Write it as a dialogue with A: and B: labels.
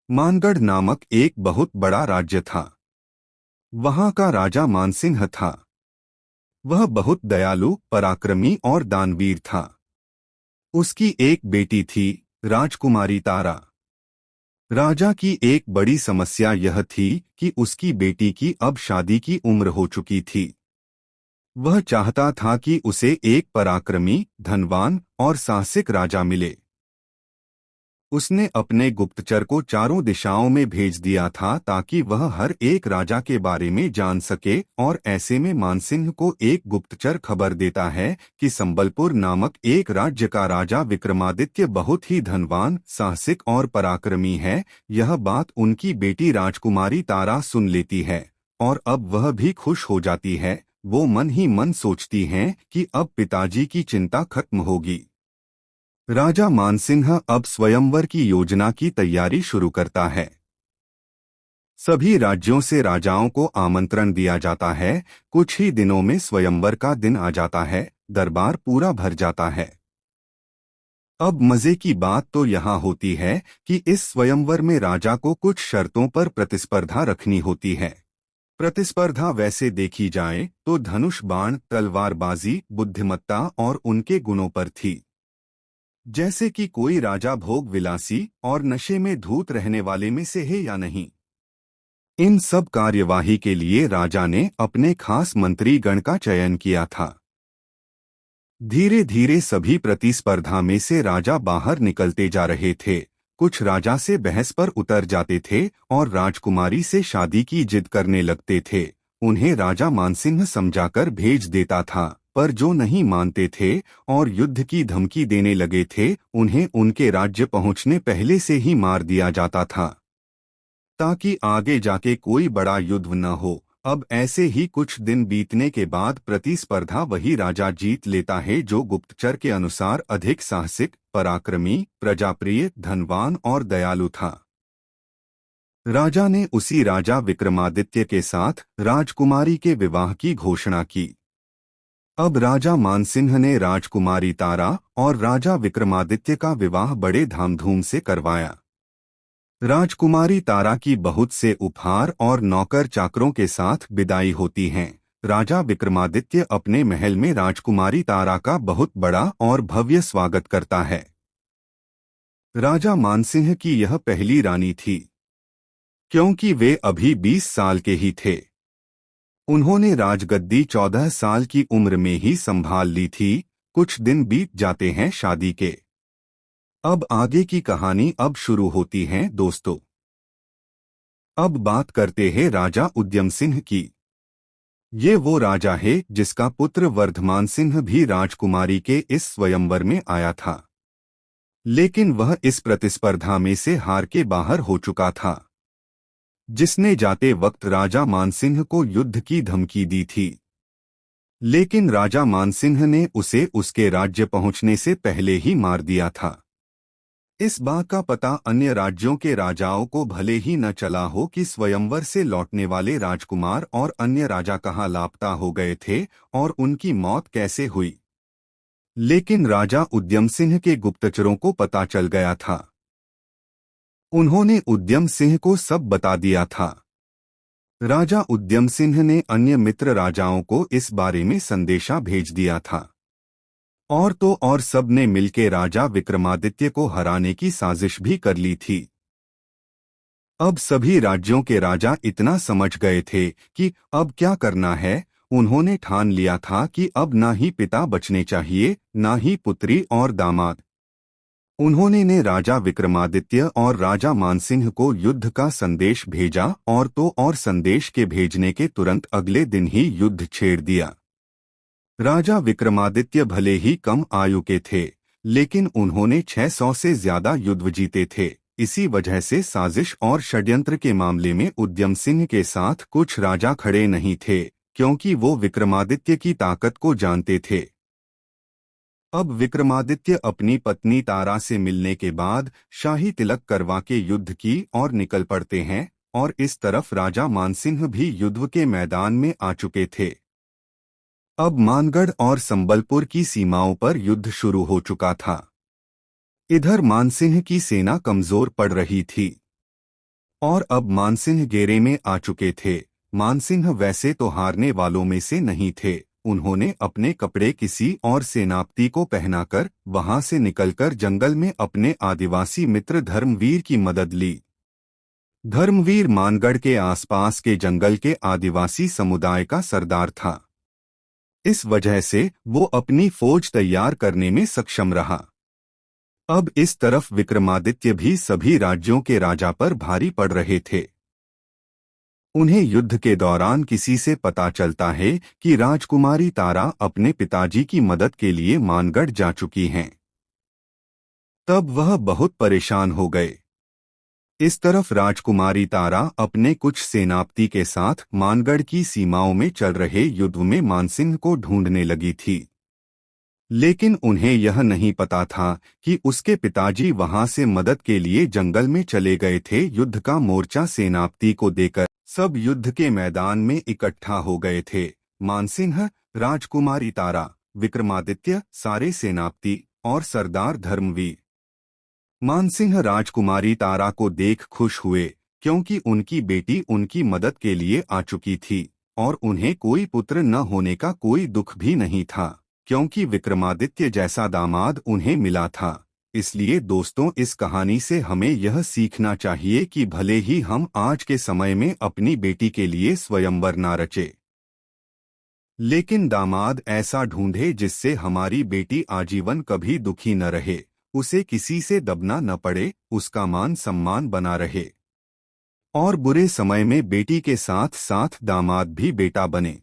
A: मानगढ़ नामक एक बहुत बड़ा राज्य था। वहां का राजा मानसिंह था। वह बहुत दयालु, पराक्रमी और दानवीर था। उसकी एक बेटी थी, राजकुमारी तारा। राजा की एक बड़ी समस्या यह थी कि उसकी बेटी की अब शादी की उम्र हो चुकी थी। वह चाहता था कि उसे एक पराक्रमी, धनवान और साहसिक राजा मिले। उसने अपने गुप्तचर को चारों दिशाओं में भेज दिया था ताकि वह हर एक राजा के बारे में जान सके, और ऐसे में मानसिंह को एक गुप्तचर खबर देता है कि संबलपुर नामक एक राज्य का राजा विक्रमादित्य बहुत ही धनवान, साहसिक और पराक्रमी है। यह बात उनकी बेटी राजकुमारी तारा सुन लेती है और अब वह भी खुश हो जाती है। वो मन ही मन सोचती हैं कि अब पिताजी की चिंता खत्म होगी। राजा मानसिंह अब स्वयंवर की योजना की तैयारी शुरू करता है। सभी राज्यों से राजाओं को आमंत्रण दिया जाता है। कुछ ही दिनों में स्वयंवर का दिन आ जाता है। दरबार पूरा भर जाता है। अब मजे की बात तो यहाँ होती है कि इस स्वयंवर में राजा को कुछ शर्तों पर प्रतिस्पर्धा रखनी होती है। प्रतिस्पर्धा वैसे देखी जाए तो धनुष बाण, तलवारबाजी, बुद्धिमत्ता और उनके गुणों पर थी। जैसे कि कोई राजा भोग विलासी और नशे में धूत रहने वाले में से है या नहीं। इन सब कार्यवाही के लिए राजा ने अपने खास मंत्री गण का चयन किया था। धीरे धीरे सभी प्रतिस्पर्धा में से राजा बाहर निकलते जा रहे थे। कुछ राजा से बहस पर उतर जाते थे और राजकुमारी से शादी की जिद करने लगते थे। उन्हें राजा मानसिंह समझाकर भेज देता था, पर जो नहीं मानते थे और युद्ध की धमकी देने लगे थे, उन्हें उनके राज्य पहुंचने पहले से ही मार दिया जाता था ताकि आगे जाके कोई बड़ा युद्ध न हो। अब ऐसे ही कुछ दिन बीतने के बाद प्रतिस्पर्धा वही राजा जीत लेता है जो गुप्तचर के अनुसार अधिक साहसिक, पराक्रमी, प्रजाप्रिय, धनवान और दयालु था। राजा ने उसी राजा विक्रमादित्य के साथ राजकुमारी के विवाह की घोषणा की। अब राजा मानसिंह ने राजकुमारी तारा और राजा विक्रमादित्य का विवाह बड़े धामधूम से करवाया। राजकुमारी तारा की बहुत से उपहार और नौकर चाकरों के साथ विदाई होती हैं। राजा विक्रमादित्य अपने महल में राजकुमारी तारा का बहुत बड़ा और भव्य स्वागत करता है। राजा मानसिंह की यह पहली रानी थी, क्योंकि वे अभी 20 साल के ही थे। उन्होंने राजगद्दी 14 साल की उम्र में ही संभाल ली थी। कुछ दिन बीत जाते हैं शादी के। अब आगे की कहानी अब शुरू होती है दोस्तों। अब बात करते हैं राजा उद्यम सिंह की। ये वो राजा है जिसका पुत्र वर्धमान सिंह भी राजकुमारी के इस स्वयंवर में आया था, लेकिन वह इस प्रतिस्पर्धा में से हार के बाहर हो चुका था, जिसने जाते वक्त राजा मानसिंह को युद्ध की धमकी दी थी। लेकिन राजा मानसिंह ने उसे उसके राज्य पहुंचने से पहले ही मार दिया था। इस बात का पता अन्य राज्यों के राजाओं को भले ही न चला हो कि स्वयंवर से लौटने वाले राजकुमार और अन्य राजा कहाँ लापता हो गए थे और उनकी मौत कैसे हुई, लेकिन राजा उद्यम सिंह के गुप्तचरों को पता चल गया था। उन्होंने उद्यम सिंह को सब बता दिया था। राजा उद्यम सिंह ने अन्य मित्र राजाओं को इस बारे में संदेशा भेज दिया था, और तो और सब ने मिलकर राजा विक्रमादित्य को हराने की साजिश भी कर ली थी। अब सभी राज्यों के राजा इतना समझ गए थे कि अब क्या करना है। उन्होंने ठान लिया था कि अब ना ही पिता बचने चाहिए, ना ही पुत्री और दामाद। उन्होंने ने राजा विक्रमादित्य और राजा मानसिंह को युद्ध का संदेश भेजा, और तो और संदेश के भेजने के तुरंत अगले दिन ही युद्ध छेड़ दिया। राजा विक्रमादित्य भले ही कम आयु के थे, लेकिन उन्होंने 600 से ज्यादा युद्ध जीते थे। इसी वजह से साजिश और षड्यंत्र के मामले में उद्यम सिंह के साथ कुछ राजा खड़े नहीं थे, क्योंकि वो विक्रमादित्य की ताकत को जानते थे। अब विक्रमादित्य अपनी पत्नी तारा से मिलने के बाद शाही तिलक करवा के युद्ध की और निकल पड़ते हैं, और इस तरफ राजा मानसिंह भी युद्ध के मैदान में आ चुके थे। अब मानगढ़ और संबलपुर की सीमाओं पर युद्ध शुरू हो चुका था। इधर मानसिंह की सेना कमजोर पड़ रही थी और अब मानसिंह घेरे में आ चुके थे। मानसिंह वैसे तो हारने वालों में से नहीं थे। उन्होंने अपने कपड़े किसी और सेनापति को पहनाकर वहां से निकलकर जंगल में अपने आदिवासी मित्र धर्मवीर की मदद ली। धर्मवीर मानगढ़ के आसपास के जंगल के आदिवासी समुदाय का सरदार था। इस वजह से वो अपनी फौज तैयार करने में सक्षम रहा। अब इस तरफ विक्रमादित्य भी सभी राज्यों के राजा पर भारी पड़ रहे थे। उन्हें युद्ध के दौरान किसी से पता चलता है कि राजकुमारी तारा अपने पिताजी की मदद के लिए मानगढ़ जा चुकी हैं। तब वह बहुत परेशान हो गए। इस तरफ राजकुमारी तारा अपने कुछ सेनापति के साथ मानगढ़ की सीमाओं में चल रहे युद्ध में मानसिंह को ढूंढने लगी थी। लेकिन उन्हें यह नहीं पता था कि उसके पिताजी वहां से मदद के लिए जंगल में चले गए थे। युद्ध का मोर्चा सेनापति को देकर सब युद्ध के मैदान में इकट्ठा हो गए थे। मानसिंह, राजकुमारी तारा, विक्रमादित्य, सारे सेनापति और सरदार धर्मवीर। मानसिंह राजकुमारी तारा को देख खुश हुए, क्योंकि उनकी बेटी उनकी मदद के लिए आ चुकी थी और उन्हें कोई पुत्र न होने का कोई दुख भी नहीं था, क्योंकि विक्रमादित्य जैसा दामाद उन्हें मिला था। इसलिए दोस्तों, इस कहानी से हमें यह सीखना चाहिए कि भले ही हम आज के समय में अपनी बेटी के लिए स्वयंवर ना रचे, लेकिन दामाद ऐसा ढूंढे जिससे हमारी बेटी आजीवन कभी दुखी न रहे, उसे किसी से दबना न पड़े, उसका मान सम्मान बना रहे और बुरे समय में बेटी के साथ साथ दामाद भी बेटा बने।